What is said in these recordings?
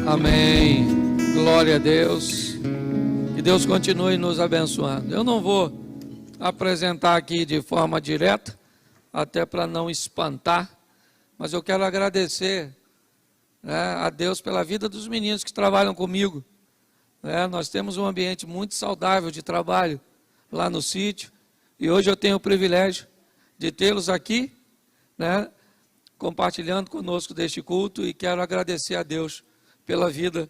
Amém. Glória a Deus. Que Deus continue nos abençoando. Eu não vou apresentar aqui de forma direta, até para não espantar, mas eu quero agradecer, a Deus pela vida dos meninos que trabalham comigo. Nós temos um ambiente muito saudável de trabalho lá no sítio, e hoje eu tenho o privilégio de tê-los aqui, compartilhando conosco deste culto, e quero agradecer a Deus pela vida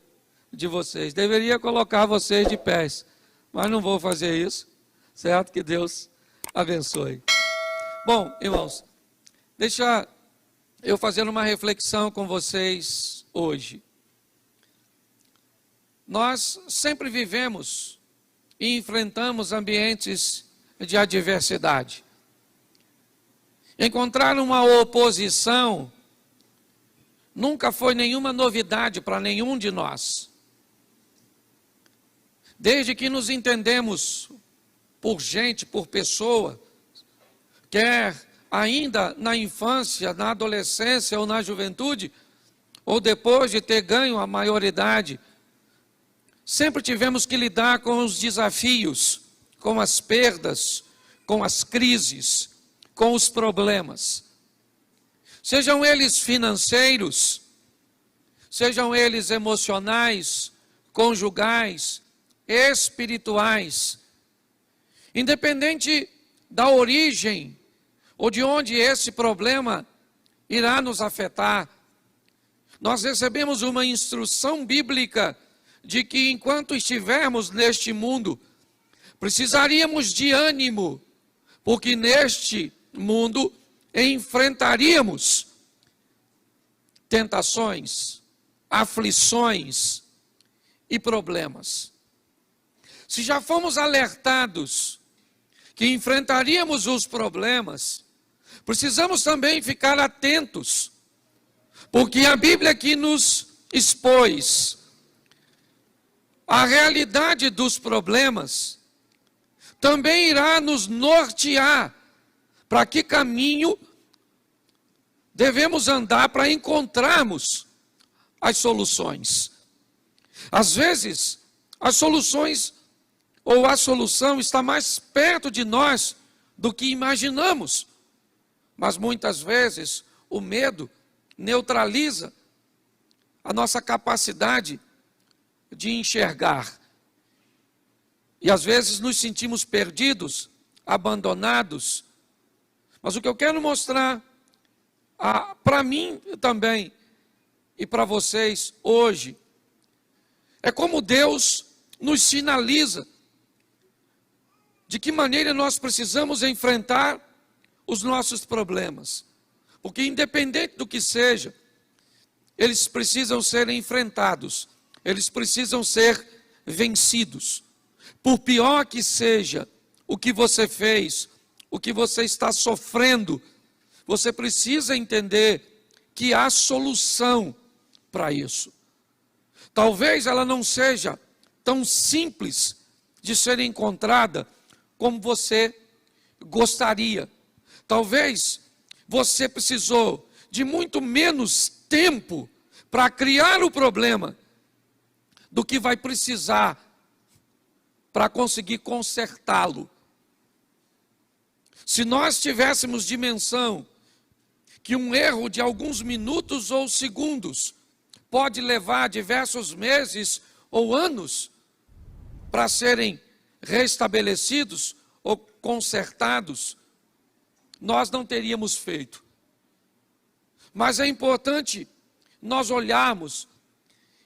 de vocês. Deveria colocar vocês de pés, mas não vou fazer isso, certo? Que Deus abençoe. Bom, irmãos, deixa eu fazer uma reflexão com vocês hoje. Nós sempre vivemos e enfrentamos ambientes de adversidade. Encontrar uma oposição nunca foi nenhuma novidade para nenhum de nós. Desde que nos entendemos por gente, por pessoa, quer ainda na infância, na adolescência ou na juventude, ou depois de ter ganho a maioridade, sempre tivemos que lidar com os desafios, com as perdas, com as crises, com os problemas. Sejam eles financeiros, sejam eles emocionais, conjugais, espirituais. Independente da origem ou de onde esse problema irá nos afetar, nós recebemos uma instrução bíblica de que enquanto estivermos neste mundo, precisaríamos de ânimo, porque neste mundo enfrentaríamos tentações, aflições e problemas. Se já fomos alertados que enfrentaríamos os problemas, precisamos também ficar atentos, porque a Bíblia aqui nos expôs a realidade dos problemas, também irá nos nortear para que caminho devemos andar para encontrarmos as soluções. Às vezes, as soluções ou a solução está mais perto de nós do que imaginamos. Mas muitas vezes o medo neutraliza a nossa capacidade de enxergar. E às vezes nos sentimos perdidos, abandonados. Mas o que eu quero mostrar para mim também e para vocês hoje é como Deus nos sinaliza de que maneira nós precisamos enfrentar os nossos problemas. Porque independente do que seja, eles precisam ser enfrentados, eles precisam ser vencidos. Por pior que seja o que você fez, o que você está sofrendo, você precisa entender que há solução para isso. Talvez ela não seja tão simples de ser encontrada como você gostaria. Talvez você precisou de muito menos tempo para criar o problema do que vai precisar para conseguir consertá-lo. Se nós tivéssemos dimensão que um erro de alguns minutos ou segundos pode levar diversos meses ou anos para serem restabelecidos ou consertados, nós não teríamos feito. Mas é importante nós olharmos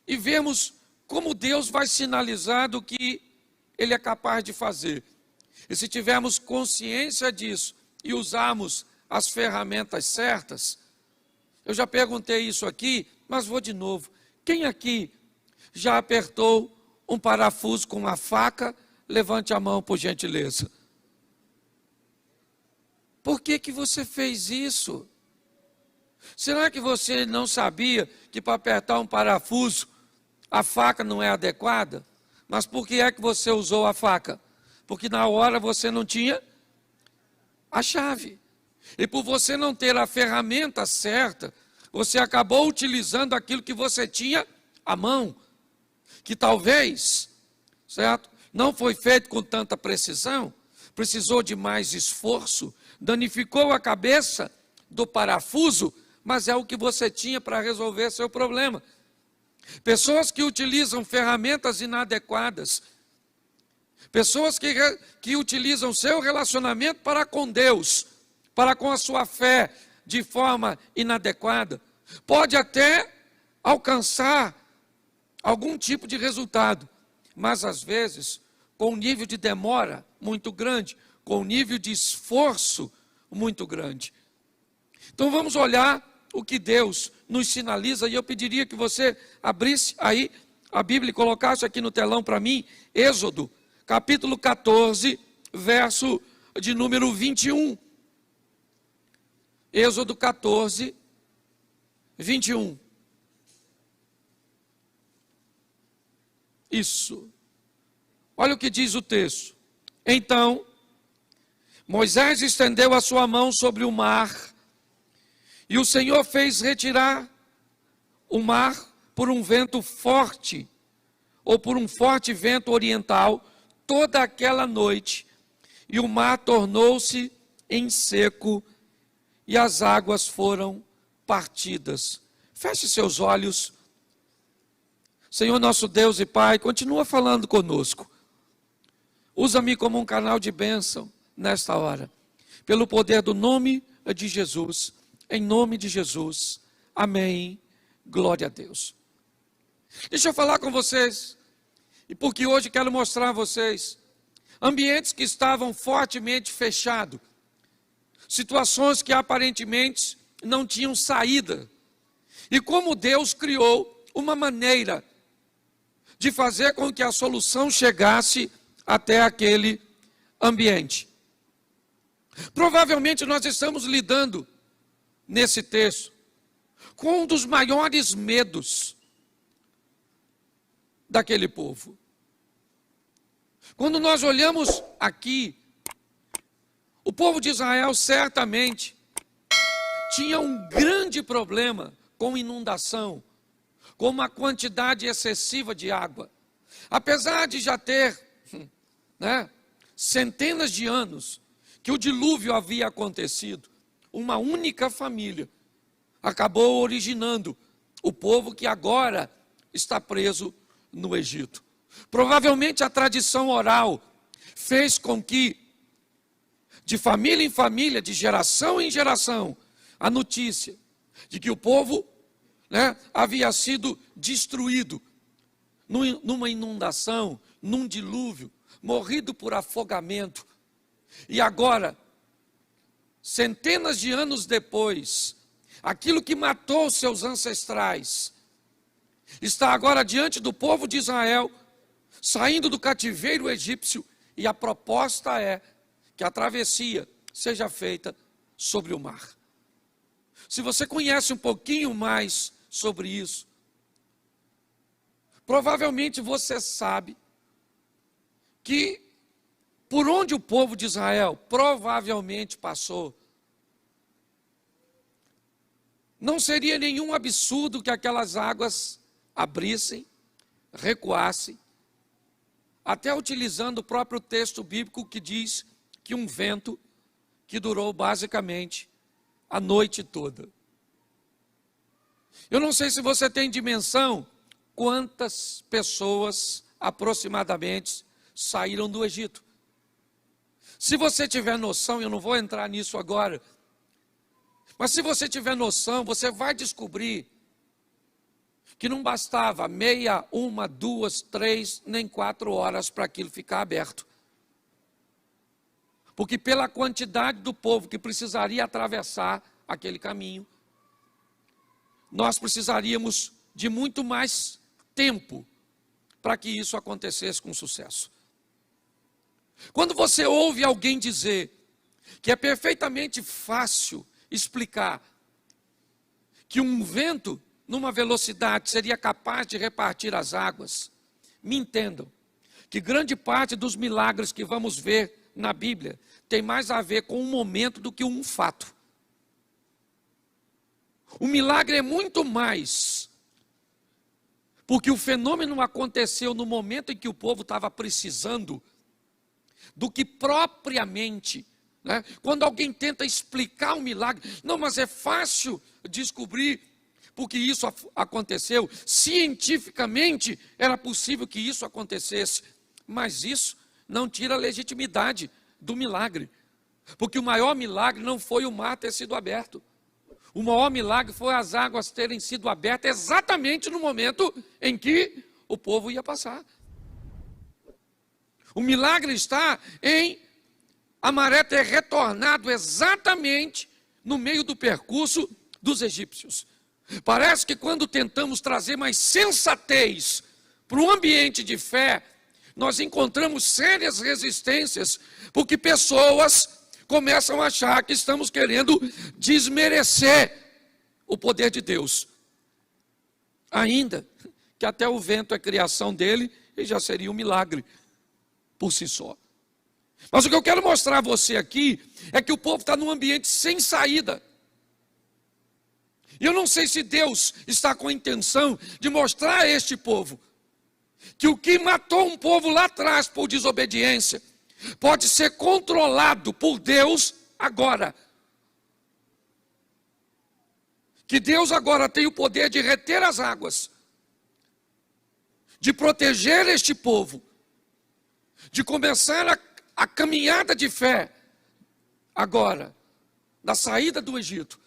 e vermos como Deus vai sinalizar do que Ele é capaz de fazer. E se tivermos consciência disso e usarmos as ferramentas certas, eu já perguntei isso aqui, mas vou de novo. Quem aqui já apertou um parafuso com uma faca? Levante a mão, por gentileza. Por que você fez isso? Será que você não sabia que para apertar um parafuso a faca não é adequada? Mas por que é que você usou a faca? Porque na hora você não tinha a chave. E por você não ter a ferramenta certa, você acabou utilizando aquilo que você tinha à mão, que talvez, certo, não foi feito com tanta precisão, precisou de mais esforço, danificou a cabeça do parafuso, mas é o que você tinha para resolver seu problema. Pessoas que utilizam ferramentas inadequadas, pessoas que utilizam seu relacionamento para com Deus, para com a sua fé, de forma inadequada, pode até alcançar algum tipo de resultado, mas às vezes com um nível de demora muito grande, com um nível de esforço muito grande. Então vamos olhar o que Deus nos sinaliza, e eu pediria que você abrisse aí a Bíblia e colocasse aqui no telão para mim, Êxodo, capítulo 14, verso de número 21. Êxodo 14, 21. Isso. Olha o que diz o texto. Então, Moisés estendeu a sua mão sobre o mar, e o Senhor fez retirar o mar por um vento forte, ou por um forte vento oriental, toda aquela noite, e o mar tornou-se em seco, e as águas foram partidas. Feche seus olhos. Senhor nosso Deus e Pai, continua falando conosco. Usa-me como um canal de bênção nesta hora, pelo poder do nome de Jesus, em nome de Jesus, amém, glória a Deus. Deixa eu falar com vocês, e porque hoje quero mostrar a vocês, ambientes que estavam fortemente fechados, situações que aparentemente não tinham saída, e como Deus criou uma maneira de fazer com que a solução chegasse até aquele ambiente. Provavelmente nós estamos lidando, nesse texto, com um dos maiores medos daquele povo. Quando nós olhamos aqui, o povo de Israel certamente tinha um grande problema com inundação, com uma quantidade excessiva de água. Apesar de já ter centenas de anos que o dilúvio havia acontecido, uma única família acabou originando o povo que agora está preso no Egito. Provavelmente a tradição oral fez com que, de família em família, de geração em geração, a notícia de que o povo havia sido destruído numa inundação, num dilúvio, morrido por afogamento. E agora, centenas de anos depois, aquilo que matou seus ancestrais está agora diante do povo de Israel, saindo do cativeiro egípcio, e a proposta é que a travessia seja feita sobre o mar. Se você conhece um pouquinho mais sobre isso, provavelmente você sabe que por onde o povo de Israel provavelmente passou, não seria nenhum absurdo que aquelas águas abrissem, recuassem, até utilizando o próprio texto bíblico que diz que um vento que durou basicamente a noite toda. Eu não sei se você tem dimensão quantas pessoas aproximadamente saíram do Egito. Se você tiver noção, eu não vou entrar nisso agora, mas se você tiver noção, você vai descobrir que não bastava meia, uma, duas, 3, nem 4 horas para aquilo ficar aberto. Porque pela quantidade do povo que precisaria atravessar aquele caminho, nós precisaríamos de muito mais tempo para que isso acontecesse com sucesso. Quando você ouve alguém dizer que é perfeitamente fácil explicar que um vento numa velocidade seria capaz de repartir as águas, me entendam que grande parte dos milagres que vamos ver na Bíblia tem mais a ver com um momento do que um fato. O milagre é muito mais Porque o fenômeno aconteceu no momento em que o povo estava precisando do que propriamente, né? Quando alguém tenta explicar um milagre, não, mas é fácil descobrir porque isso aconteceu, cientificamente era possível que isso acontecesse, mas isso não tira a legitimidade do milagre, porque o maior milagre não foi o mar ter sido aberto, o maior milagre foi as águas terem sido abertas exatamente no momento em que o povo ia passar. O milagre está em a maré ter retornado exatamente no meio do percurso dos egípcios. Parece que quando tentamos trazer mais sensatez para um ambiente de fé, nós encontramos sérias resistências, porque pessoas começam a achar que estamos querendo desmerecer o poder de Deus. Ainda que até o vento é criação dele e já seria um milagre por si só. Mas o que eu quero mostrar a você aqui é que o povo está num ambiente sem saída. E eu não sei se Deus está com a intenção de mostrar a este povo que o que matou um povo lá atrás por desobediência pode ser controlado por Deus agora. Que Deus agora tem o poder de reter as águas, de proteger este povo, de começar a caminhada de fé agora, da saída do Egito,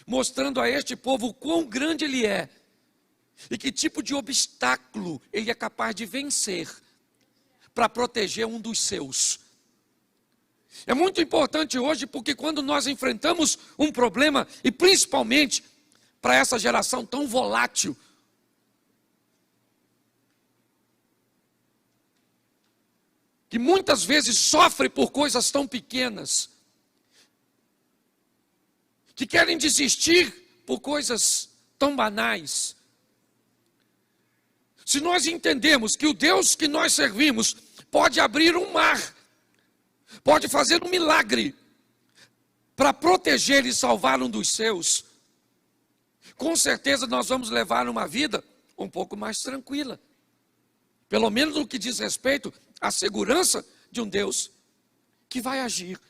mostrando a este povo o quão grande ele é e que tipo de obstáculo ele é capaz de vencer para proteger um dos seus. É muito importante hoje, porque quando nós enfrentamos um problema, e principalmente para essa geração tão volátil, que muitas vezes sofre por coisas tão pequenas, que querem desistir por coisas tão banais. Se nós entendemos que o Deus que nós servimos pode abrir um mar, pode fazer um milagre para proteger e salvar um dos seus, com certeza nós vamos levar uma vida um pouco mais tranquila. Pelo menos no que diz respeito à segurança de um Deus que vai agir.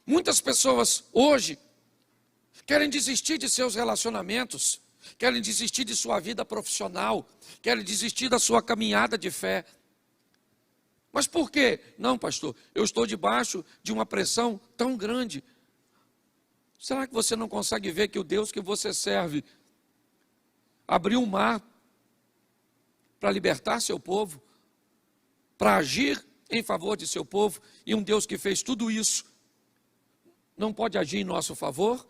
Muitas pessoas hoje querem desistir de seus relacionamentos, querem desistir de sua vida profissional, querem desistir da sua caminhada de fé. Mas por quê? Não, pastor, eu estou debaixo de uma pressão tão grande. Será que você não consegue ver que o Deus que você serve abriu um mar para libertar seu povo, para agir em favor de seu povo, e um Deus que fez tudo isso não pode agir em nosso favor?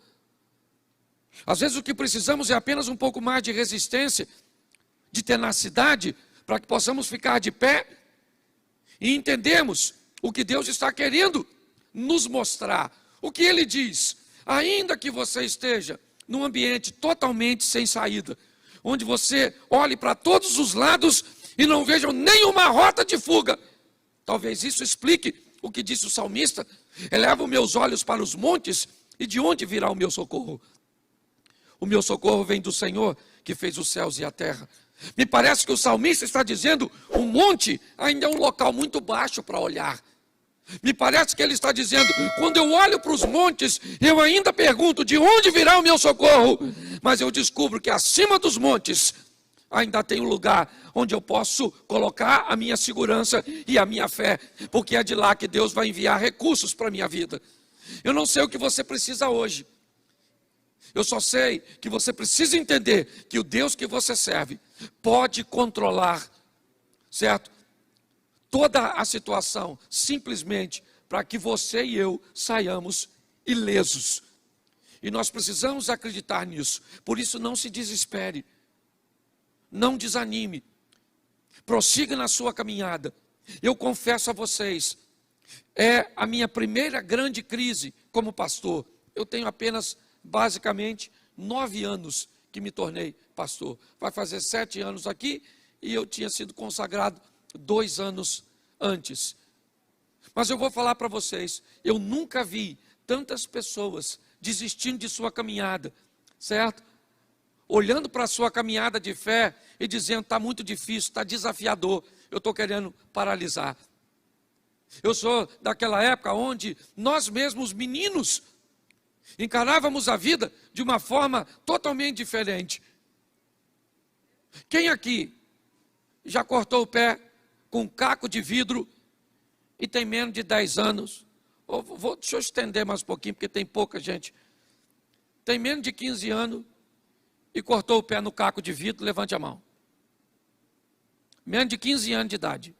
Às vezes o que precisamos é apenas um pouco mais de resistência, de tenacidade, para que possamos ficar de pé e entendermos o que Deus está querendo nos mostrar. O que Ele diz: ainda que você esteja num ambiente totalmente sem saída, onde você olhe para todos os lados e não veja nenhuma rota de fuga, talvez isso explique o que disse o salmista: eleva os meus olhos para os montes, e de onde virá o meu socorro? O meu socorro vem do Senhor, que fez os céus e a terra. Me parece que o salmista está dizendo: o monte ainda é um local muito baixo para olhar. Me parece que ele está dizendo: quando eu olho para os montes, eu ainda pergunto de onde virá o meu socorro, mas eu descubro que acima dos montes ainda tem um lugar onde eu posso colocar a minha segurança e a minha fé, porque é de lá que Deus vai enviar recursos para a minha vida. Eu não sei o que você precisa hoje, eu só sei que você precisa entender que o Deus que você serve pode controlar, certo? Toda a situação, simplesmente para que você e eu saiamos ilesos. E nós precisamos acreditar nisso. Por isso, não se desespere, não desanime, prossiga na sua caminhada. Eu confesso a vocês, é a minha primeira grande crise como pastor. Eu tenho apenas, basicamente, 9 anos que me tornei pastor. Vai fazer 7 anos aqui e eu tinha sido consagrado 2 anos antes. Mas eu vou falar para vocês, eu nunca vi tantas pessoas desistindo de sua caminhada, certo? olhando para a sua caminhada de fé e dizendo: está muito difícil, está desafiador, eu estou querendo paralisar. Eu sou daquela época onde nós mesmos, meninos, encarávamos a vida de uma forma totalmente diferente. Quem aqui já cortou o pé com um caco de vidro e tem menos de 10 anos? Deixa eu estender mais um pouquinho, porque tem pouca gente. Tem menos de 15 anos e cortou o pé no caco de vidro, levante a mão. Menos de 15 anos de idade.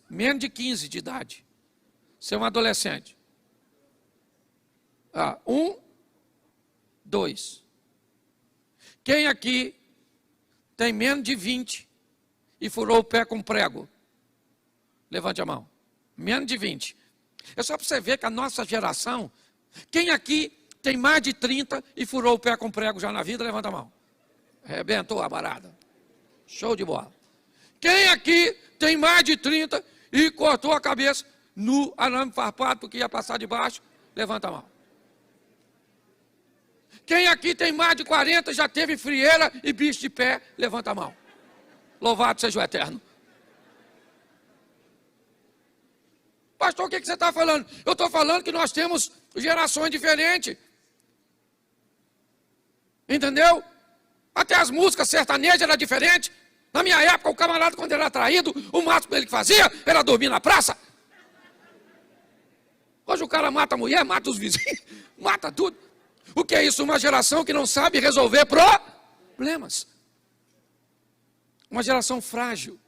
Menos de 15 de idade. Você é um adolescente. 1, 2. Quem aqui tem menos de 20 e furou o pé com prego? Levante a mão. Menos de 20. É só para você ver que a nossa geração, quem aqui tem mais de 30 e furou o pé com prego já na vida? Levanta a mão. Arrebentou a barada. Show de bola. Quem aqui tem mais de 30 e cortou a cabeça no arame farpado porque ia passar de baixo? Levanta a mão. Quem aqui tem mais de 40 já teve frieira e bicho de pé? Levanta a mão. Louvado seja o Eterno. Pastor, o que você está falando? Eu estou falando que nós temos gerações diferentes. Entendeu? Até as músicas sertanejas eram diferentes. Na minha época, o camarada, quando era traído, o máximo que ele fazia era dormir na praça. Hoje o cara mata a mulher, mata os vizinhos, mata tudo. O que é isso? Uma geração que não sabe resolver problemas. Uma geração frágil.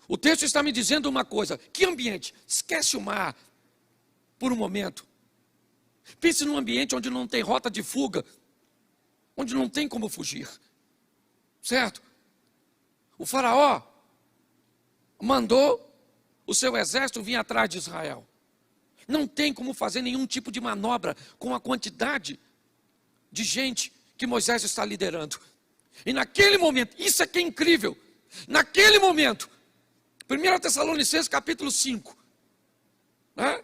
O texto está me dizendo uma coisa: que ambiente? Esquece o mar por um momento. Pense num ambiente onde não tem rota de fuga, onde não tem como fugir. Certo? O faraó mandou o seu exército vir atrás de Israel. Não tem como fazer nenhum tipo de manobra com a quantidade de gente que Moisés está liderando. E naquele momento, isso aqui é incrível, naquele momento, 1 Tessalonicenses capítulo 5, né?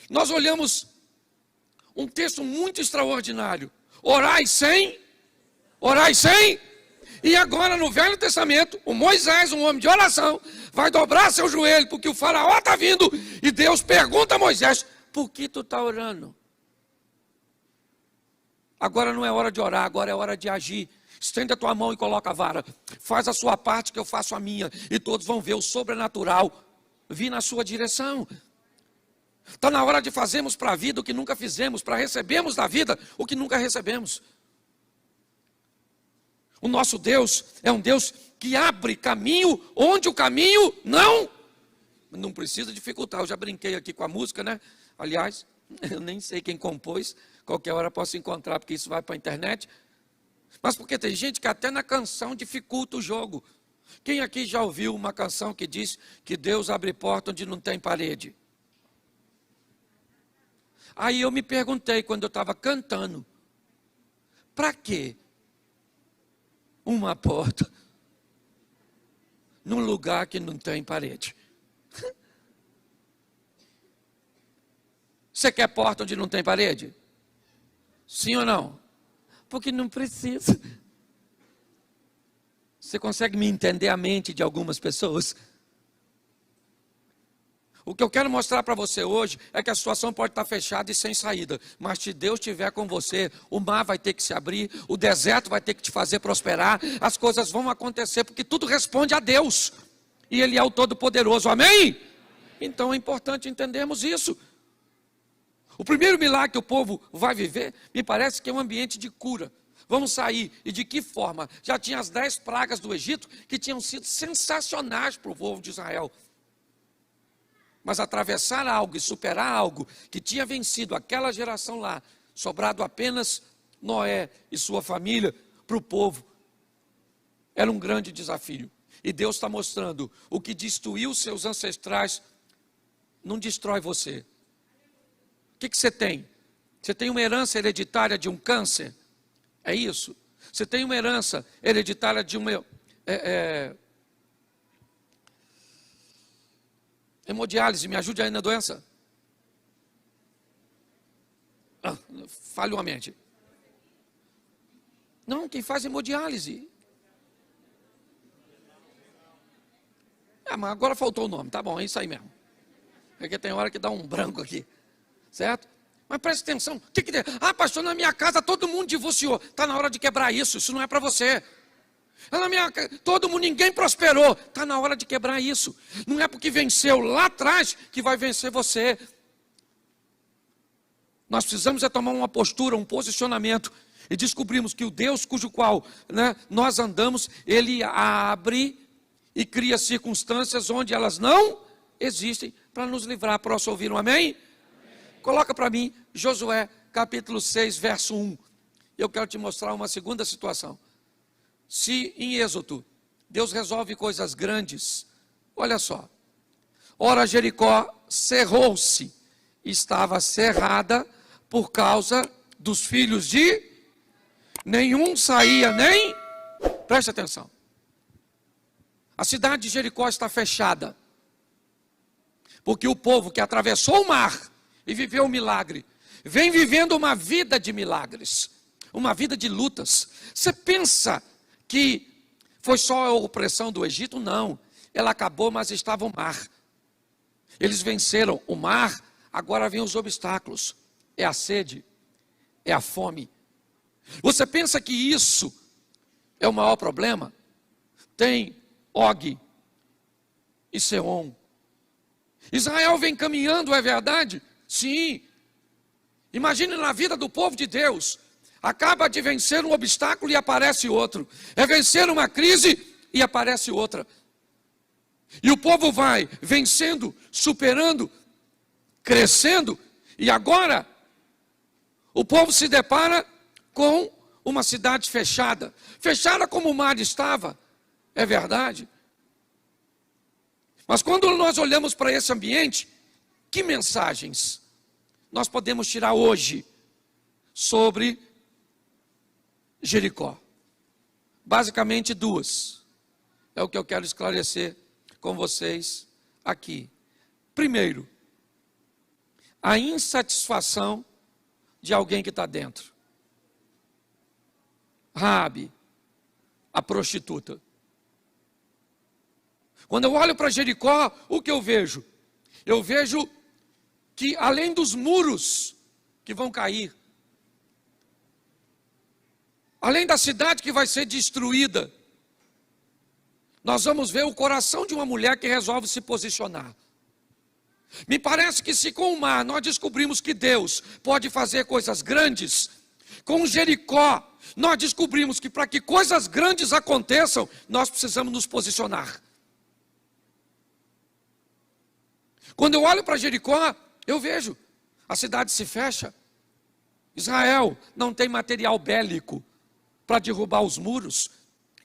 Nós olhamos um texto muito extraordinário. Orai sem. E agora no Velho Testamento, o Moisés, um homem de oração, vai dobrar seu joelho, porque o faraó está vindo, e Deus pergunta a Moisés: por que tu está orando? Agora não é hora de orar, agora é hora de agir. Estende a tua mão e coloca a vara. Faz a sua parte que eu faço a minha, e todos vão ver o sobrenatural vir na sua direção. Está na hora de fazermos para a vida o que nunca fizemos, para recebermos da vida o que nunca recebemos. O nosso Deus é um Deus que abre caminho onde o caminho não precisa dificultar. Eu já brinquei aqui com a música, né? Aliás, eu nem sei quem compôs, qualquer hora posso encontrar, porque isso vai para a internet. Mas porque tem gente que até na canção dificulta o jogo. Quem aqui já ouviu uma canção que diz que Deus abre porta onde não tem parede? Aí eu me perguntei quando eu estava cantando: para quê uma porta num lugar que não tem parede? Você quer porta onde não tem parede? Sim ou não? Porque não precisa. Você consegue me entender a mente de algumas pessoas? O que eu quero mostrar para você hoje é que a situação pode estar fechada e sem saída, mas se Deus estiver com você, o mar vai ter que se abrir, o deserto vai ter que te fazer prosperar, as coisas vão acontecer, porque tudo responde a Deus, e Ele é o Todo-Poderoso, amém? Então é importante entendermos isso. O primeiro milagre que o povo vai viver, me parece que é um ambiente de cura. Vamos sair, e de que forma? Já tinha as 10 pragas do Egito, que tinham sido sensacionais para o povo de Israel. Mas atravessar algo e superar algo que tinha vencido aquela geração lá, sobrado apenas Noé e sua família para o povo, era um grande desafio. E Deus está mostrando: o que destruiu seus ancestrais não destrói você. O que você tem? Você tem uma herança hereditária de um câncer? É isso? Você tem uma herança hereditária de uma hemodiálise, me ajude aí na doença. Falhou a mente. Não, quem faz hemodiálise. Mas agora faltou o nome, tá bom, é isso aí mesmo. Porque tem hora que dá um branco aqui, certo? Mas preste atenção, o que tem? Pastor, na minha casa todo mundo divorciou. Está na hora de quebrar isso não é para você. Na minha casa, todo mundo, ninguém prosperou. Está na hora de quebrar isso. Não é porque venceu lá atrás que vai vencer você. Nós precisamos tomar uma postura, um posicionamento. E descobrimos que o Deus cujo qual nós andamos, Ele abre e cria circunstâncias onde elas não existem para nos livrar. Posso ouvir um amém? Coloca para mim Josué capítulo 6, verso 1. Eu quero te mostrar uma segunda situação. Se em Êxodo Deus resolve coisas grandes, olha só. Ora, Jericó cerrou-se, estava cerrada por causa dos filhos de... Nenhum saía nem... Preste atenção. A cidade de Jericó está fechada. Porque o povo que atravessou o mar e viveu um milagre, vem vivendo uma vida de milagres, uma vida de lutas. Você pensa que foi só a opressão do Egito? Não, ela acabou, mas estava o mar. Eles venceram o mar, agora vem os obstáculos. É a sede, é a fome. Você pensa que isso é o maior problema? Tem Og e Seom. Israel vem caminhando, é verdade? Sim. Imagine na vida do povo de Deus. Acaba de vencer um obstáculo e aparece outro. É vencer uma crise e aparece outra. E o povo vai vencendo, superando, crescendo. E agora, o povo se depara com uma cidade fechada. Fechada como o mar estava. É verdade. Mas quando nós olhamos para esse ambiente, que mensagens nós podemos tirar hoje sobre Jericó? Basicamente duas. É o que eu quero esclarecer com vocês aqui. Primeiro, a insatisfação de alguém que está dentro. Raabe, a prostituta. Quando eu olho para Jericó, o que eu vejo? Eu vejo que além dos muros que vão cair, além da cidade que vai ser destruída, nós vamos ver o coração de uma mulher que resolve se posicionar. Me parece que se com o mar nós descobrimos que Deus pode fazer coisas grandes, com Jericó nós descobrimos que para que coisas grandes aconteçam, nós precisamos nos posicionar. Quando eu olho para Jericó, eu vejo, a cidade se fecha. Israel não tem material bélico para derrubar os muros.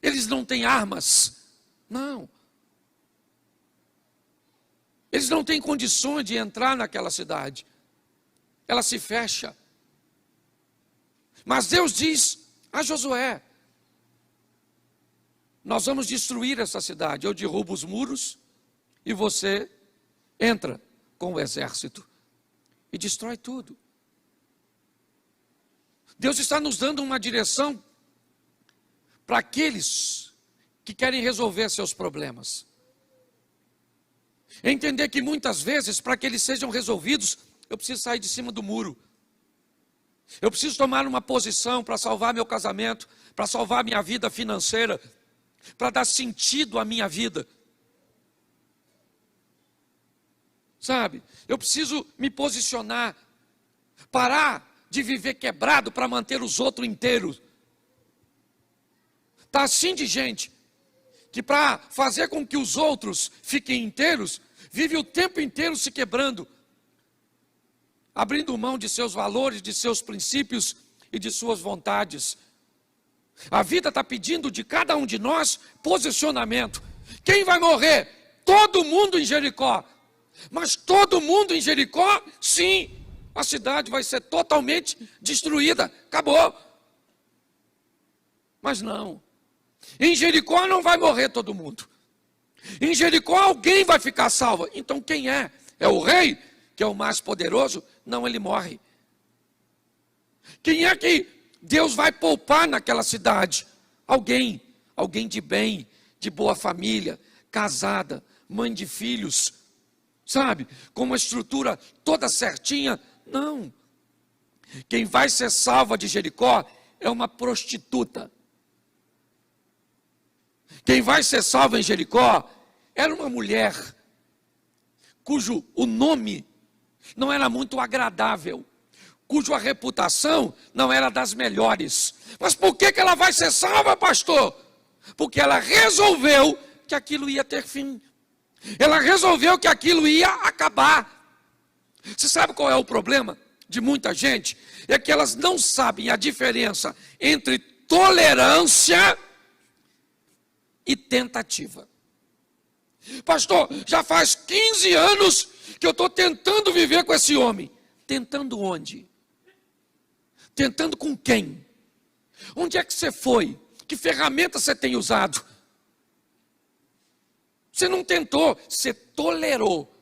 Eles não têm armas. Não. Eles não têm condições de entrar naquela cidade. Ela se fecha. Mas Deus diz a Josué: nós vamos destruir essa cidade. Eu derrubo os muros e você entra com o exército e destrói tudo. Deus está nos dando uma direção para aqueles que querem resolver seus problemas. Entender que muitas vezes, para que eles sejam resolvidos, eu preciso sair de cima do muro. Eu preciso tomar uma posição para salvar meu casamento, para salvar minha vida financeira, para dar sentido à minha vida. Sabe, eu preciso me posicionar, parar de viver quebrado para manter os outros inteiros. Está assim de gente que para fazer com que os outros fiquem inteiros, vive o tempo inteiro se quebrando, abrindo mão de seus valores, de seus princípios e de suas vontades. A vida está pedindo de cada um de nós posicionamento. Quem vai morrer? Todo mundo em Jericó. Mas todo mundo em Jericó, sim, a cidade vai ser totalmente destruída, acabou. Mas não, em Jericó não vai morrer todo mundo. Em Jericó alguém vai ficar salvo. Então quem é? É o rei, que é o mais poderoso? Não, ele morre. Quem é que Deus vai poupar naquela cidade alguém de bem, de boa família, casada, mãe de filhos, sabe? Com uma estrutura toda certinha. Não. Quem vai ser salva de Jericó é uma prostituta. Quem vai ser salva em Jericó era uma mulher cujo o nome não era muito agradável, cuja reputação não era das melhores. Mas por que ela vai ser salva, pastor? Porque ela resolveu que aquilo ia ter fim. Ela resolveu que aquilo ia acabar. Você sabe qual é o problema de muita gente? É que elas não sabem a diferença entre tolerância e tentativa. Pastor, já faz 15 anos que eu estou tentando viver com esse homem. Tentando onde? Tentando com quem? Onde é que você foi? Que ferramenta você tem usado? Você não tentou, você tolerou.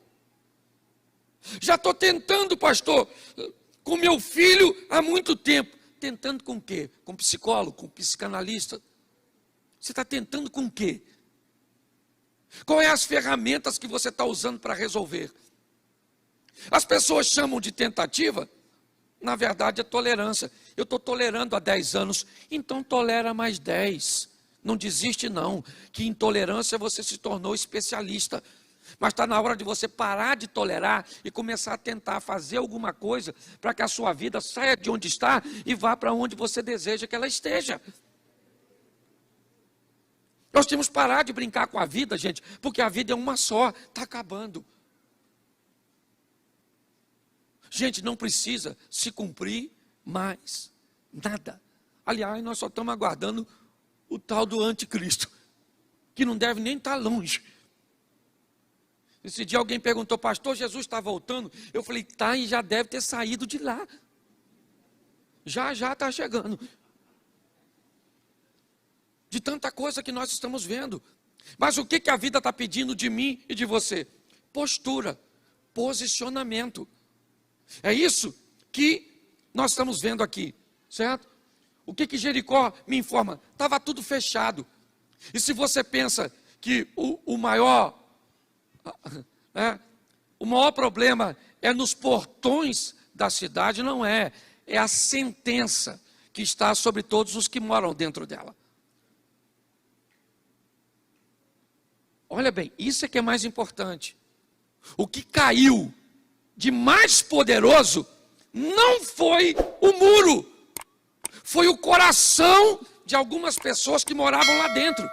Já estou tentando, pastor, com meu filho há muito tempo. Tentando com o quê? Com psicólogo, com psicanalista? Você está tentando com o quê? Quais as ferramentas que você está usando para resolver? As pessoas chamam de tentativa, na verdade é tolerância. Eu estou tolerando há 10 anos, então tolera mais 10. Não desiste não, que em tolerância você se tornou especialista. Mas está na hora de você parar de tolerar e começar a tentar fazer alguma coisa para que a sua vida saia de onde está e vá para onde você deseja que ela esteja. Nós temos que parar de brincar com a vida, gente, porque a vida é uma só, está acabando. Gente, não precisa se cumprir mais nada. Aliás, nós só estamos aguardando o tal do anticristo, que não deve nem estar longe. Esse dia alguém perguntou, pastor, Jesus está voltando? Eu falei, tá, e já deve ter saído de lá. Já está chegando. De tanta coisa que nós estamos vendo. Mas o que a vida está pedindo de mim e de você? Postura, posicionamento. É isso que nós estamos vendo aqui, certo? O que Jericó me informa? Estava tudo fechado. E se você pensa que o maior problema é nos portões da cidade, não é. É a sentença que está sobre todos os que moram dentro dela. Olha bem, isso é que é mais importante. O que caiu de mais poderoso não foi o muro, foi o coração de algumas pessoas que moravam lá dentro.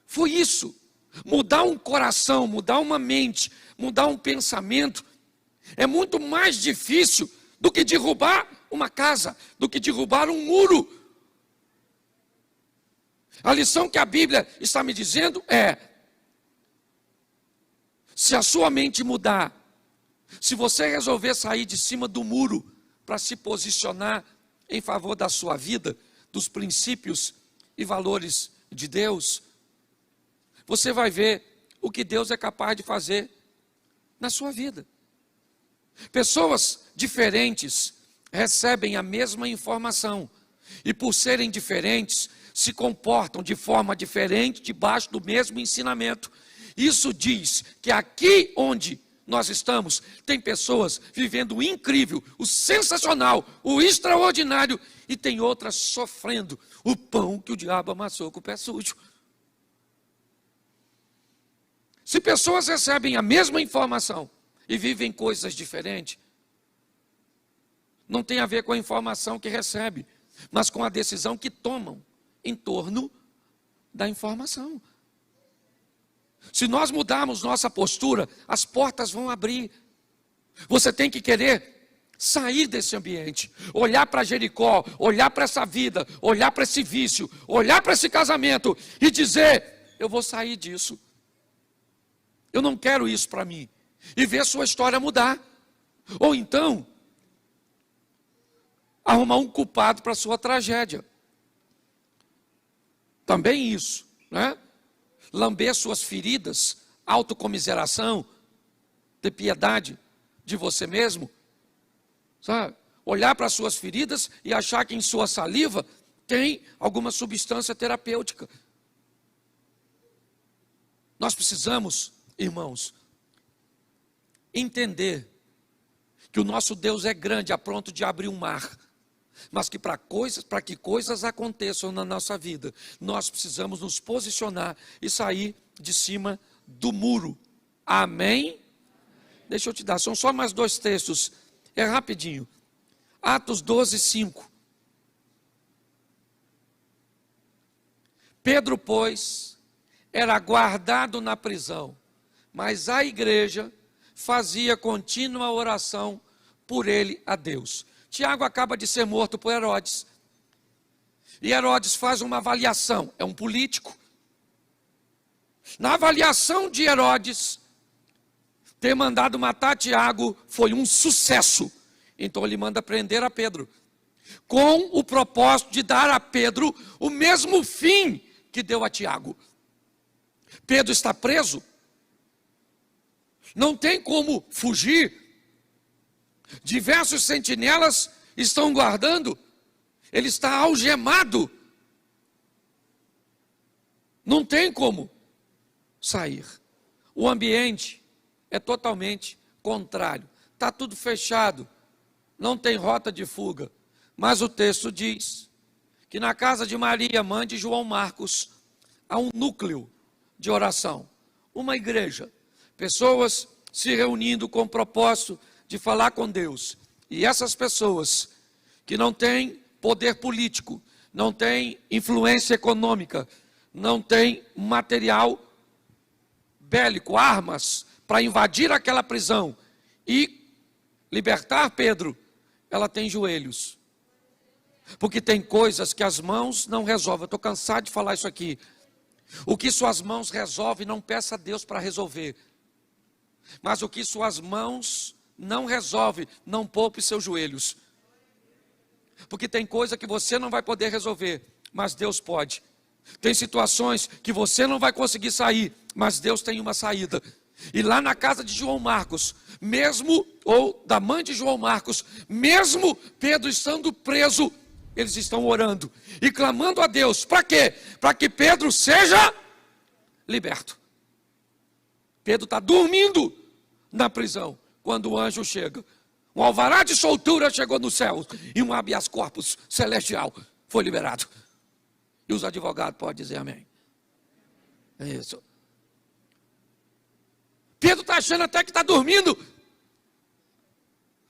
Foi isso. Mudar um coração, mudar uma mente, mudar um pensamento, é muito mais difícil do que derrubar uma casa, do que derrubar um muro. A lição que a Bíblia está me dizendo é: se a sua mente mudar, se você resolver sair de cima do muro para se posicionar em favor da sua vida, dos princípios e valores de Deus, você vai ver o que Deus é capaz de fazer na sua vida. Pessoas diferentes recebem a mesma informação e, por serem diferentes, se comportam de forma diferente debaixo do mesmo ensinamento. Isso diz que aqui onde nós estamos, tem pessoas vivendo o incrível, o sensacional, o extraordinário, e tem outras sofrendo o pão que o diabo amassou com o pé sujo. Se pessoas recebem a mesma informação e vivem coisas diferentes, não tem a ver com a informação que recebe, mas com a decisão que tomam em torno da informação. Se nós mudarmos nossa postura, as portas vão abrir. Você tem que querer sair desse ambiente, olhar para Jericó, olhar para essa vida, olhar para esse vício, olhar para esse casamento e dizer: eu vou sair disso. Eu não quero isso para mim. E ver sua história mudar. Ou então, arrumar um culpado para a sua tragédia. Também isso, né? Lamber suas feridas, autocomiseração, ter piedade de você mesmo. sabe? Olhar para as suas feridas e achar que em sua saliva tem alguma substância terapêutica. Nós precisamos, irmãos, entender que o nosso Deus é grande, a ponto de abrir um mar, mas que para que coisas aconteçam na nossa vida, nós precisamos nos posicionar e sair de cima do muro. Amém? Deixa eu te dar, são só mais 2 textos, é rapidinho. Atos 12, 5. Pedro, pois, era guardado na prisão, mas a igreja fazia contínua oração por ele a Deus. Tiago acaba de ser morto por Herodes. E Herodes faz uma avaliação, é um político. Na avaliação de Herodes, ter mandado matar Tiago foi um sucesso. Então ele manda prender a Pedro, com o propósito de dar a Pedro o mesmo fim que deu a Tiago. Pedro está preso, não tem como fugir. Diversos sentinelas estão guardando, ele está algemado, não tem como sair. O ambiente é totalmente contrário, está tudo fechado, não tem rota de fuga. Mas o texto diz que na casa de Maria, mãe de João Marcos, há um núcleo de oração, uma igreja, pessoas se reunindo com o propósito de falar com Deus. E essas pessoas que não têm poder político, não têm influência econômica, não têm material bélico, armas, para invadir aquela prisão e libertar Pedro, ela tem joelhos. Porque tem coisas que as mãos não resolvem. Eu estou cansado de falar isso aqui. O que suas mãos resolvem, não peça a Deus para resolver. Mas o que suas mãos não resolvem, não poupe seus joelhos. Porque tem coisa que você não vai poder resolver, mas Deus pode. Tem situações que você não vai conseguir sair, mas Deus tem uma saída. E lá na casa de João Marcos, mesmo, ou da mãe de João Marcos, mesmo Pedro estando preso, eles estão orando e clamando a Deus. Para quê? Para que Pedro seja liberto. Pedro está dormindo na prisão, quando o anjo chega. Um alvará de soltura chegou no céu, e um habeas corpus celestial foi liberado. E os advogados podem dizer amém. É isso. Pedro está achando até que está dormindo.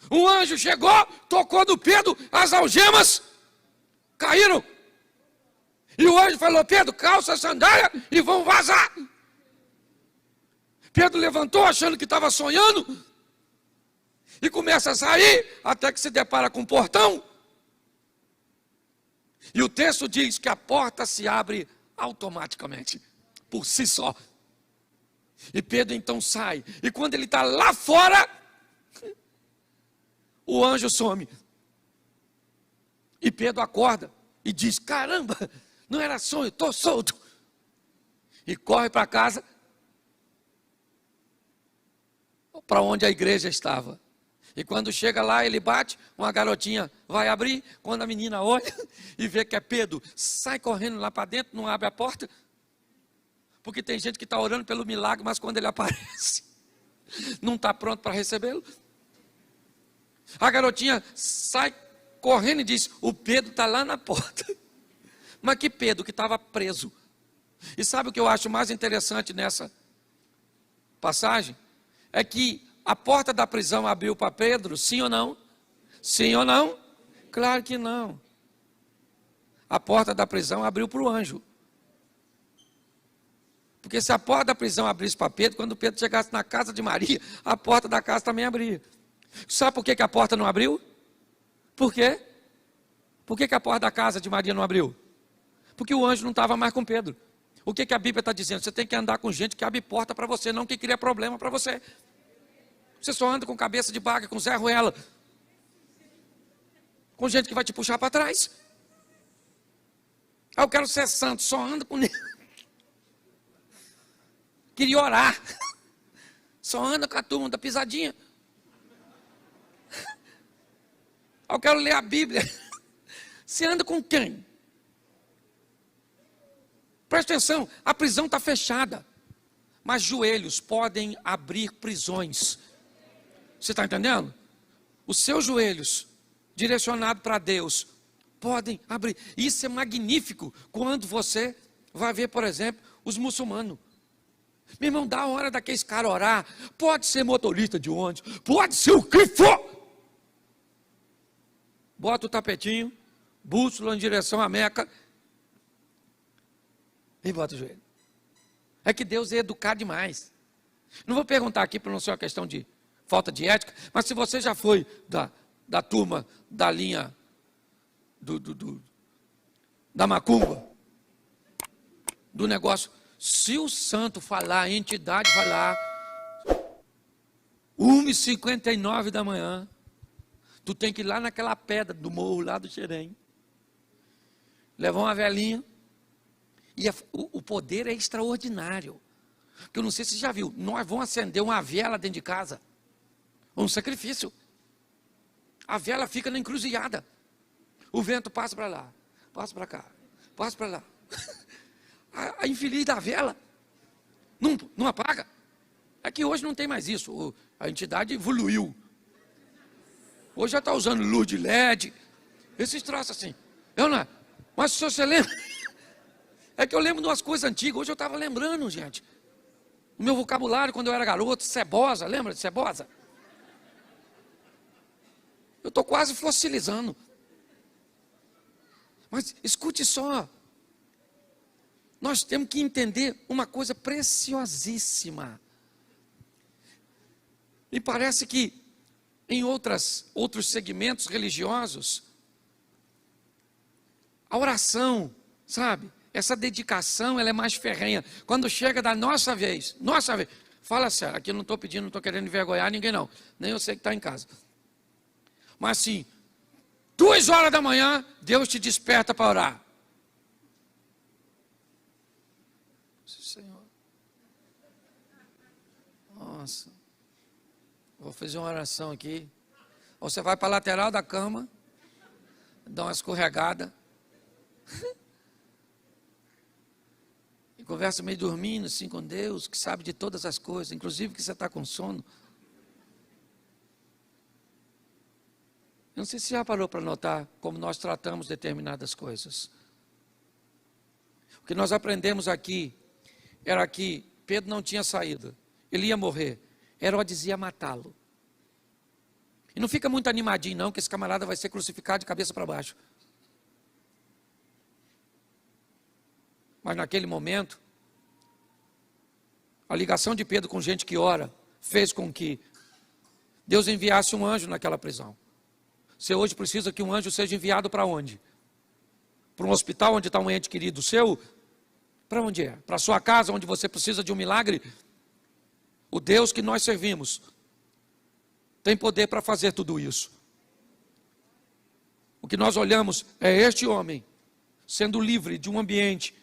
Um anjo chegou, tocou no Pedro, as algemas caíram. E o anjo falou: Pedro, calça a sandália e vão vazar. Pedro levantou achando que estava sonhando e começa a sair, até que se depara com um portão. E o texto diz que a porta se abre automaticamente, por si só. E Pedro então sai, e quando ele está lá fora, o anjo some. E Pedro acorda e diz: caramba, não era sonho, estou solto. E corre para casa, para onde a igreja estava. E quando chega lá, ele bate, uma garotinha vai abrir. Quando a menina olha e vê que é Pedro, sai correndo lá para dentro, não abre a porta. Porque tem gente que está orando pelo milagre, mas quando ele aparece, não está pronto para recebê-lo. A garotinha sai correndo e diz: o Pedro está lá na porta. Mas que Pedro que estava preso. E sabe o que eu acho mais interessante nessa passagem? É que a porta da prisão abriu para Pedro, sim ou não? Sim ou não? Claro que não. A porta da prisão abriu para o anjo. Porque se a porta da prisão abrisse para Pedro, quando Pedro chegasse na casa de Maria, a porta da casa também abria. Sabe por que a porta não abriu? Por quê? Por que a porta da casa de Maria não abriu? Porque o anjo não estava mais com Pedro. O que a Bíblia está dizendo? Você tem que andar com gente que abre porta para você, não que cria problema para você. Você só anda com cabeça de baga, com Zé Ruela. Com gente que vai te puxar para trás. Eu quero ser santo, só anda com... Queria orar. Só anda com a turma da pisadinha. Eu quero ler a Bíblia. Você anda com quem? Presta atenção, a prisão está fechada. Mas joelhos podem abrir prisões. Você está entendendo? Os seus joelhos, direcionados para Deus, podem abrir. Isso é magnífico quando você vai ver, por exemplo, os muçulmanos. Meu irmão, dá a hora daqueles caras orar. Pode ser motorista de ônibus, pode ser o que for. Bota o tapetinho, bússola em direção à Meca e bota o joelho. É que Deus é educado demais. Não vou perguntar aqui para não ser uma questão de falta de ética, mas se você já foi da turma da linha da macumba, do negócio, se o santo falar, a entidade falar, 1h59 da manhã, tu tem que ir lá naquela pedra do morro, lá do Xerém, levar uma velinha, e o poder é extraordinário. Porque eu não sei se você já viu, nós vamos acender uma vela dentro de casa, um sacrifício. A vela fica na encruzilhada. O vento passa para lá, passa para cá, passa para lá. A infeliz da vela não apaga. É que hoje não tem mais isso, a entidade evoluiu. Hoje já está usando luz de LED, esses troços assim. Mas se você lembra, é que eu lembro de umas coisas antigas, hoje eu estava lembrando, gente. O meu vocabulário quando eu era garoto, cebosa, lembra de cebosa? Eu estou quase fossilizando. Mas escute só. Nós temos que entender uma coisa preciosíssima. E parece que em outros segmentos religiosos, a oração, sabe? Essa dedicação, ela é mais ferrenha. Quando chega da nossa vez, fala sério, aqui eu não estou pedindo, não estou querendo envergonhar ninguém não, nem eu sei que está em casa. Mas assim, 2h da manhã, Deus te desperta para orar. Senhor, nossa, vou fazer uma oração aqui. Ou você vai para a lateral da cama, dá uma escorregada, e conversa meio dormindo assim com Deus, que sabe de todas as coisas, inclusive que você está com sono. Eu não sei se você já parou para notar como nós tratamos determinadas coisas. O que nós aprendemos aqui era que Pedro não tinha saída, ele ia morrer. Herodes ia matá-lo. E não fica muito animadinho não, que esse camarada vai ser crucificado de cabeça para baixo. Mas naquele momento, a ligação de Pedro com gente que ora, fez com que Deus enviasse um anjo naquela prisão. Você hoje precisa que um anjo seja enviado para onde? Para um hospital onde está um ente querido seu? Para onde é? Para a sua casa, onde você precisa de um milagre? O Deus que nós servimos tem poder para fazer tudo isso. O que nós olhamos é este homem sendo livre de um ambiente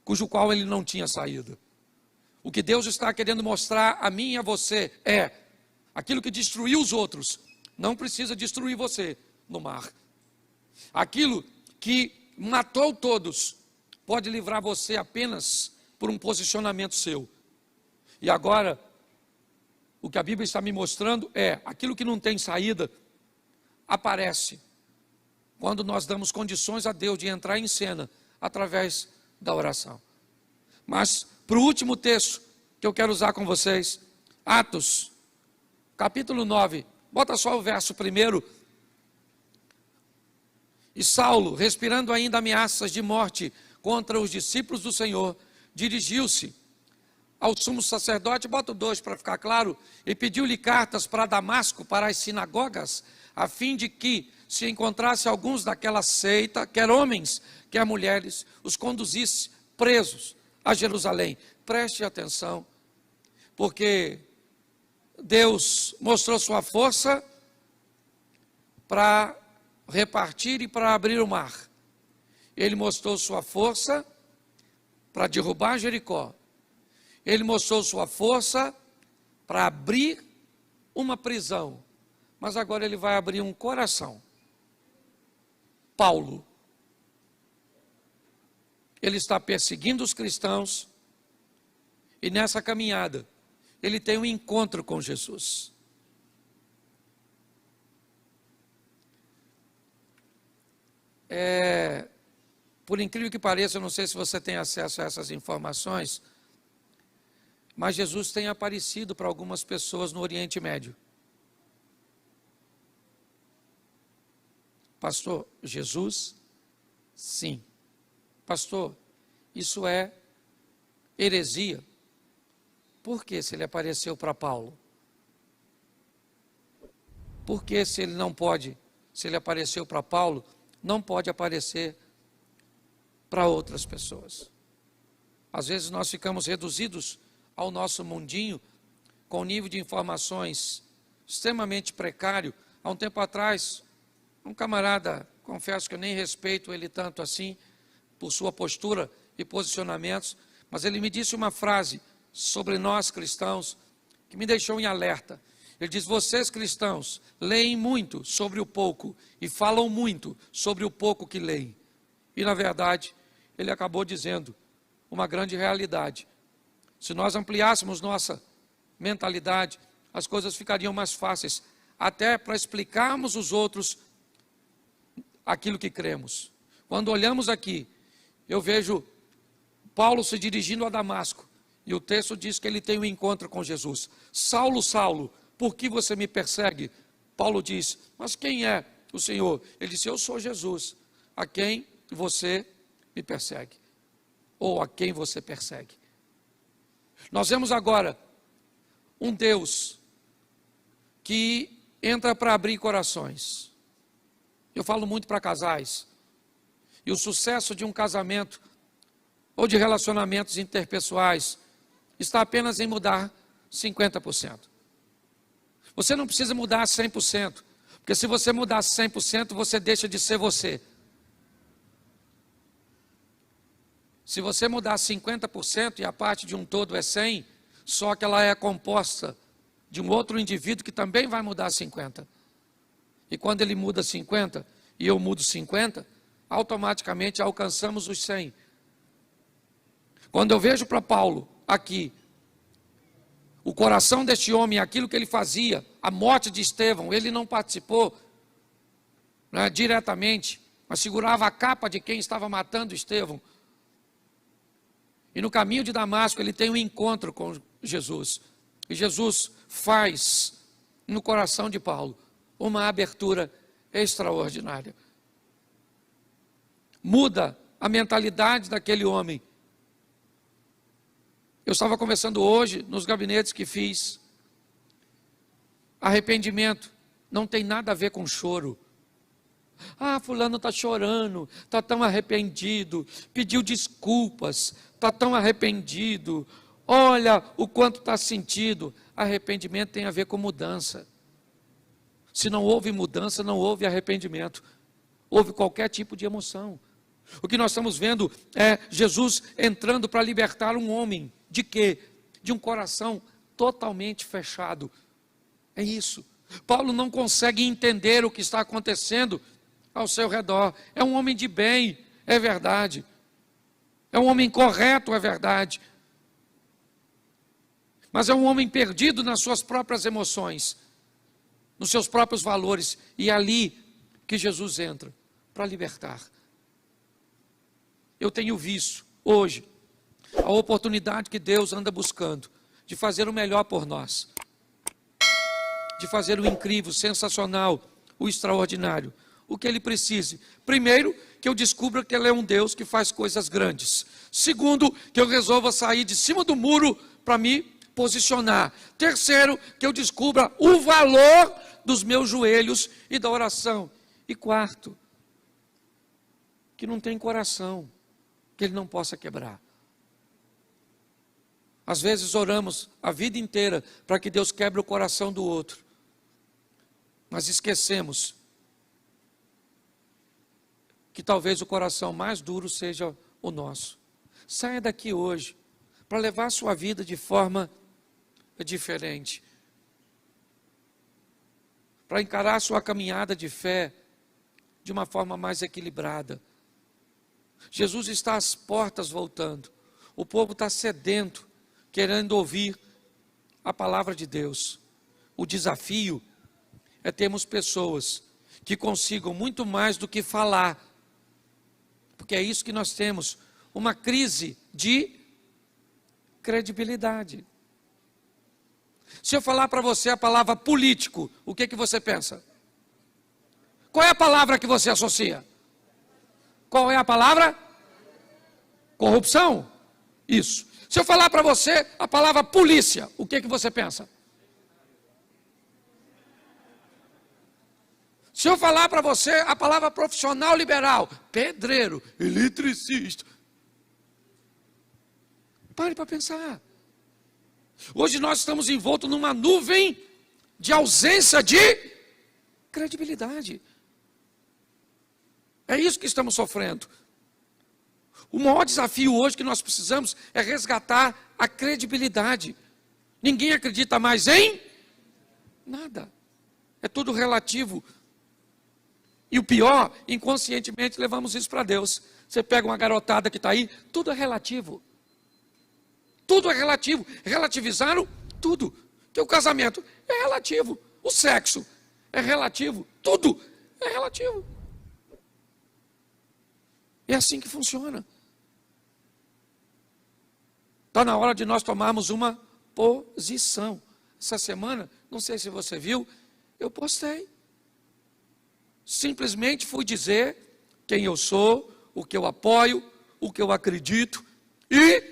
cujo qual ele não tinha saída. O que Deus está querendo mostrar a mim e a você é aquilo que destruiu os outros não precisa destruir você no mar. Aquilo que matou todos pode livrar você apenas por um posicionamento seu. E agora, o que a Bíblia está me mostrando é aquilo que não tem saída aparece quando nós damos condições a Deus de entrar em cena através da oração. Mas para o último texto que eu quero usar com vocês, Atos, capítulo 9, bota só o verso 1. E Saulo, respirando ainda ameaças de morte contra os discípulos do Senhor, dirigiu-se ao sumo sacerdote, bota o 2 para ficar claro, e pediu-lhe cartas para Damasco, para as sinagogas, a fim de que, se encontrasse alguns daquela seita, quer homens, quer mulheres, os conduzisse presos a Jerusalém. Preste atenção, porque Deus mostrou sua força para repartir e para abrir o mar. Ele mostrou sua força para derrubar Jericó. Ele mostrou sua força para abrir uma prisão. Mas agora ele vai abrir um coração. Paulo. Ele está perseguindo os cristãos e nessa caminhada ele tem um encontro com Jesus. Por incrível que pareça, eu não sei se você tem acesso a essas informações, mas Jesus tem aparecido para algumas pessoas no Oriente Médio. Pastor, Jesus? Sim. Pastor, isso é heresia. Por que se ele apareceu para Paulo? Por que se ele não pode, se ele apareceu para Paulo, não pode aparecer para outras pessoas? Às vezes nós ficamos reduzidos ao nosso mundinho, com um nível de informações extremamente precário. Há um tempo atrás, um camarada, confesso que eu nem respeito ele tanto assim, por sua postura e posicionamentos, mas ele me disse uma frase sobre nós cristãos, que me deixou em alerta. Ele diz: vocês cristãos leem muito sobre o pouco e falam muito sobre o pouco que leem. E na verdade, ele acabou dizendo uma grande realidade. Se nós ampliássemos nossa mentalidade, as coisas ficariam mais fáceis, até para explicarmos aos outros aquilo que cremos. Quando olhamos aqui, eu vejo Paulo se dirigindo a Damasco, e o texto diz que ele tem um encontro com Jesus. Saulo, Saulo, por que você me persegue? Paulo diz: mas quem é o Senhor? Ele disse: eu sou Jesus, a quem você me persegue, ou a quem você persegue. Nós vemos agora um Deus que entra para abrir corações. Eu falo muito para casais, e o sucesso de um casamento ou de relacionamentos interpessoais está apenas em mudar 50%. Você não precisa mudar 100%, porque se você mudar 100%, você deixa de ser você. Se você mudar 50% e a parte de um todo é 100%, só que ela é composta de um outro indivíduo que também vai mudar 50%. E quando ele muda 50% e eu mudo 50%, automaticamente alcançamos os 100%. Quando eu vejo para Paulo aqui, o coração deste homem, aquilo que ele fazia, a morte de Estevão, ele não participou diretamente, mas segurava a capa de quem estava matando Estevão. E no caminho de Damasco ele tem um encontro com Jesus. E Jesus faz no coração de Paulo uma abertura extraordinária. Muda a mentalidade daquele homem. Eu estava conversando hoje nos gabinetes que fiz. Arrependimento não tem nada a ver com choro. Ah, fulano está chorando, está tão arrependido, pediu desculpas, está tão arrependido. Olha o quanto está sentido. Arrependimento tem a ver com mudança. Se não houve mudança, não houve arrependimento. Houve qualquer tipo de emoção. O que nós estamos vendo é Jesus entrando para libertar um homem. De quê? De um coração totalmente fechado. É isso. Paulo não consegue entender o que está acontecendo ao seu redor. É um homem de bem, é verdade. É um homem correto, é verdade. Mas é um homem perdido nas suas próprias emoções, nos seus próprios valores. E é ali que Jesus entra para libertar. Eu tenho visto hoje a oportunidade que Deus anda buscando de fazer o melhor por nós, de fazer o incrível, o sensacional, o extraordinário. O que Ele precise? Primeiro, que eu descubra que Ele é um Deus que faz coisas grandes. Segundo, que eu resolva sair de cima do muro para me posicionar. Terceiro, que eu descubra o valor dos meus joelhos e da oração. E quarto, que não tem coração que Ele não possa quebrar. Às vezes oramos a vida inteira para que Deus quebre o coração do outro. Mas esquecemos que talvez o coração mais duro seja o nosso. Saia daqui hoje para levar a sua vida de forma diferente. para encarar a sua caminhada de fé de uma forma mais equilibrada. Jesus está às portas voltando. O povo está sedento, querendo ouvir a palavra de Deus. O desafio é termos pessoas que consigam muito mais do que falar, porque é isso que nós temos, uma crise de credibilidade. Se eu falar para você a palavra político, o que você pensa? Qual é a palavra que você associa? Qual é a palavra? Corrupção? Isso. Se eu falar para você a palavra polícia, o que você pensa? Se eu falar para você a palavra profissional liberal, pedreiro, eletricista, pare para pensar. Hoje nós estamos envoltos numa nuvem de ausência de credibilidade. É isso que estamos sofrendo. O maior desafio hoje que nós precisamos é resgatar a credibilidade. Ninguém acredita mais em nada. É tudo relativo. E o pior, inconscientemente levamos isso para Deus. Você pega uma garotada que está aí, tudo é relativo. Tudo é relativo. Relativizaram tudo. Porque o casamento é relativo. O sexo é relativo. Tudo é relativo. É assim que funciona. Está na hora de nós tomarmos uma posição. Essa semana, não sei se você viu, eu postei. Simplesmente fui dizer quem eu sou, o que eu apoio, o que eu acredito. E,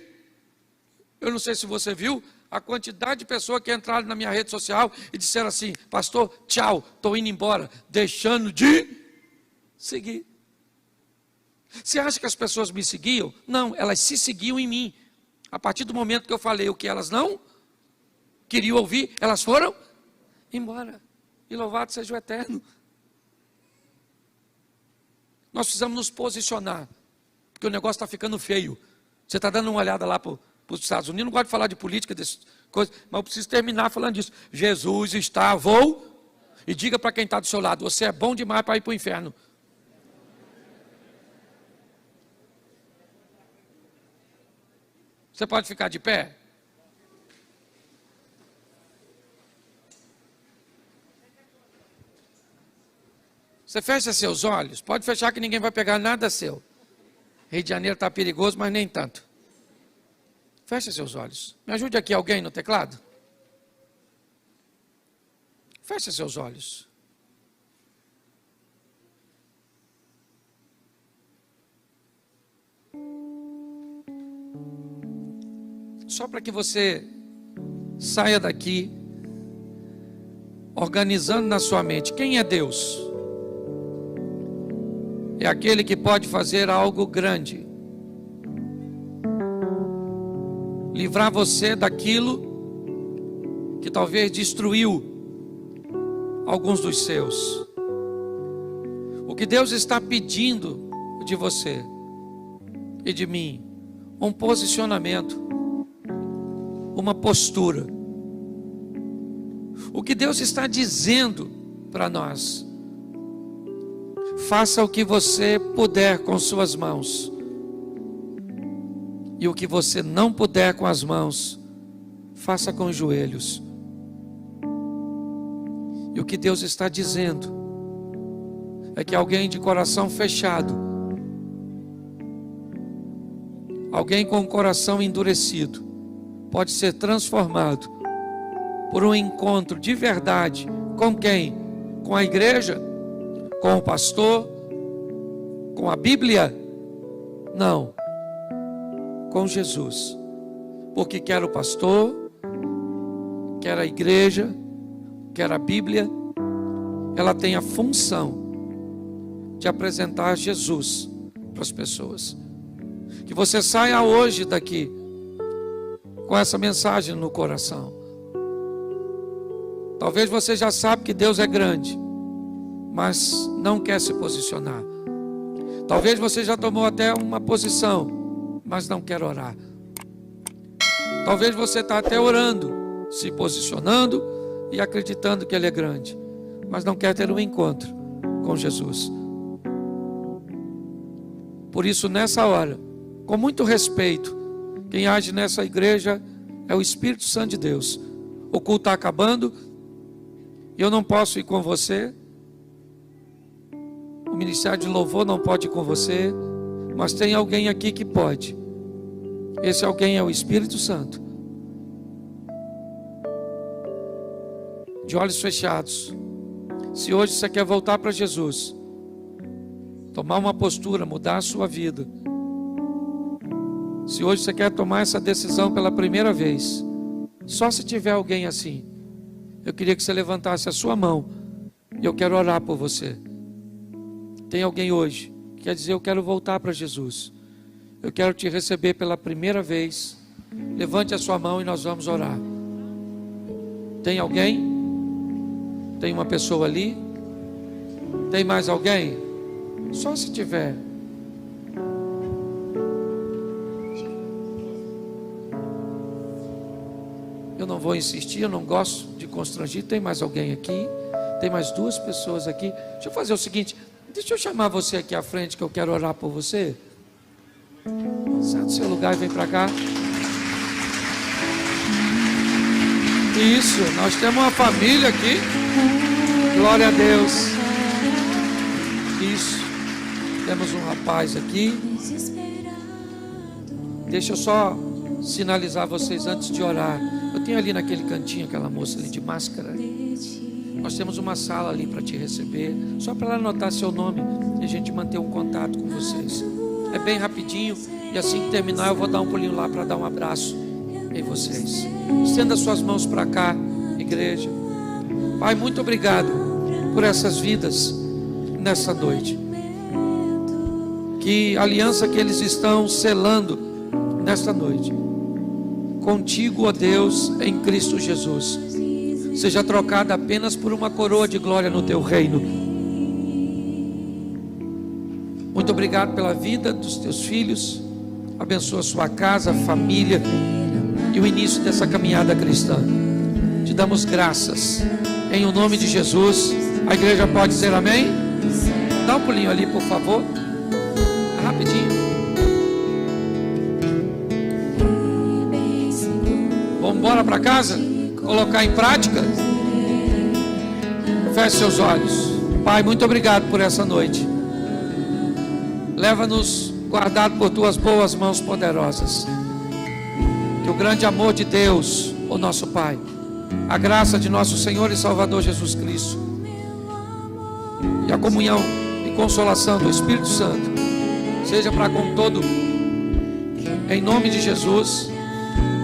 eu não sei se você viu, a quantidade de pessoas que entraram na minha rede social e disseram assim: pastor, tchau, estou indo embora, deixando de seguir. Você acha que as pessoas me seguiam? Não, elas se seguiam em mim. A partir do momento que eu falei o que elas não queriam ouvir, elas foram embora. E louvado seja o Eterno. Nós precisamos nos posicionar, porque o negócio está ficando feio. Você está dando uma olhada lá para os Estados Unidos, não gosto de falar de política, dessas coisas, mas eu preciso terminar falando disso. Jesus está, e diga para quem está do seu lado: você é bom demais para ir para o inferno. Você pode ficar de pé? Você fecha seus olhos, pode fechar que ninguém vai pegar nada seu. Rio de Janeiro está perigoso, mas nem tanto. Fecha seus olhos. Me ajude aqui alguém no teclado? Fecha seus olhos. Só para que você saia daqui organizando na sua mente: quem é Deus? É aquele que pode fazer algo grande, livrar você daquilo que talvez destruiu alguns dos seus. O que Deus está pedindo de você e de mim: um posicionamento, uma postura. O que Deus está dizendo para nós: faça o que você puder com suas mãos, e o que você não puder com as mãos, faça com os joelhos. E o que Deus está dizendo é que alguém de coração fechado, alguém com o coração endurecido, pode ser transformado por um encontro de verdade. Com quem? Com a igreja? Com o pastor? Com a Bíblia? Não. Com Jesus. Porque quer o pastor, quer a igreja, quer a Bíblia, ela tem a função de apresentar Jesus para as pessoas. Que você saia hoje daqui com essa mensagem no coração. Talvez você já sabe que Deus é grande, mas não quer se posicionar. Talvez você já tomou até uma posição, mas não quer orar. Talvez você está até orando, se posicionando e acreditando que Ele é grande, mas não quer ter um encontro com Jesus. Por isso, nessa hora, com muito respeito, quem age nessa igreja é o Espírito Santo de Deus. O culto está acabando, eu não posso ir com você, o Ministério de Louvor não pode ir com você, mas tem alguém aqui que pode. Esse alguém é o Espírito Santo. De olhos fechados, se hoje você quer voltar para Jesus, tomar uma postura, mudar a sua vida, se hoje você quer tomar essa decisão pela primeira vez, só se tiver alguém assim, eu queria que você levantasse a sua mão e eu quero orar por você. Tem alguém hoje que quer dizer: eu quero voltar para Jesus, eu quero te receber pela primeira vez? Levante a sua mão e nós vamos orar. Tem alguém? Tem uma pessoa ali? Tem mais alguém? Só se tiver. Eu não vou insistir, eu não gosto de constranger. Tem mais alguém aqui? Tem mais duas pessoas aqui. Deixa eu fazer o seguinte, deixa eu chamar você aqui à frente, que eu quero orar por você. Sai do seu lugar e vem para cá. Isso, nós temos uma família aqui. Glória a Deus. Isso. Temos um rapaz aqui. Deixa eu só sinalizar vocês antes de orar. Eu tenho ali naquele cantinho aquela moça ali de máscara. Nós temos uma sala ali para te receber, só para ela anotar seu nome e a gente manter um contato com vocês. É bem rapidinho, e assim que terminar eu vou dar um pulinho lá para dar um abraço em vocês. Estenda suas mãos para cá, igreja. Pai, muito obrigado por essas vidas nessa noite. Que a aliança que eles estão selando nesta noite contigo, ó Deus, em Cristo Jesus, seja trocada apenas por uma coroa de glória no teu reino. Muito obrigado pela vida dos teus filhos. Abençoa sua casa, família e o início dessa caminhada cristã. Te damos graças em o nome de Jesus. A igreja pode dizer amém? Dá um pulinho ali, por favor. Rapidinho. Vamos embora para casa? Colocar em prática? Feche seus olhos. Pai, muito obrigado por essa noite. Leva-nos guardado por tuas boas mãos poderosas. Que o grande amor de Deus, o nosso Pai, a graça de nosso Senhor e Salvador Jesus Cristo e a comunhão e consolação do Espírito Santo seja para com todo, em nome de Jesus.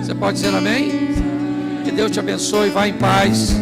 Você pode dizer amém? Que Deus te abençoe. Vá em paz.